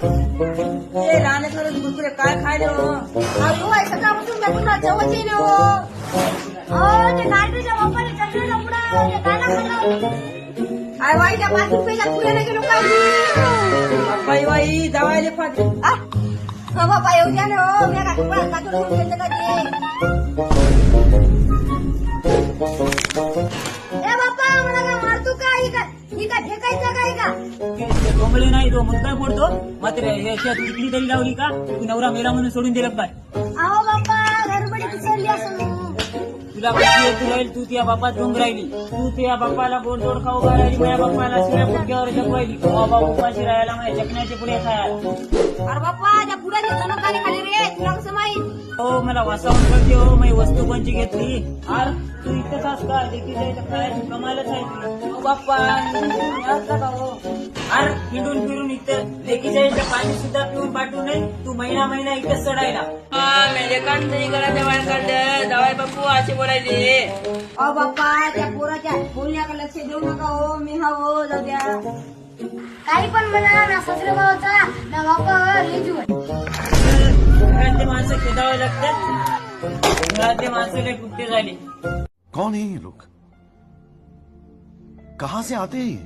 ते लहान खरंच कुरकुरे काय खायले हो? अहो सकाळपासून मी तुला जेवण येईल हो. ते नारळीच्या बापाने चटणीला पुढा ते गाणं खाल्लं. अरे वाई त्या 5 रुपयाच्या पुढे गेलो काय बाई बाई दवायले फाट हो बाबा येऊ द्या ना हो. मी का तुला कातून घेतलं का ते ए बाप्पा मला काय मारतो का ही काय फेकायचं काय का कोंबळे नाही तो मग काय पडतो मात्र हे शेत किती तरी लावली का तू नवरा मेला म्हणून सोडून दिलं काय? अहो बाप्पा गडबडी विसरली असं तुला कशी येत राहील तू त्या बापात डोंग राहिली तू त्या बापाला गोडधोड खाऊ घालायली माझ्या बापाला शिळ्या फुटक्यावर जगवायली बाबा उपाशी राहायला माझ्या जगण्याचे पुढे खायला. अरे बाप्पा त्या पुढे चमकाने खाली रे तुला कसं माहित हो मला वासावून करते हो मी वस्तू कोणची घेतली अर तू इथंच असं का देखील खायची कमालच आहे हो बाप्पा का हो अर फिरून फिरून इथं लेकीच्या इथं पाणी सुद्धा पिऊन पाठवू नये तू महिना इथंच चढायला लेखांनी घराच्या बाहेर काढलं जावाय बापू असे बोलायचे. अहो बाप्पा त्या पोराच्या बोलण्याकडे लक्ष देऊ नका हो. मी हा हो जाऊ द्या काही पण म्हणा ना ससरे भावाचा ना बाप्पा लेजू घरातले माणसं खेदावे लागतात घरातले माणसं लय कुठे झाले. कौन है ये लोग? कहां से आते हैं ये?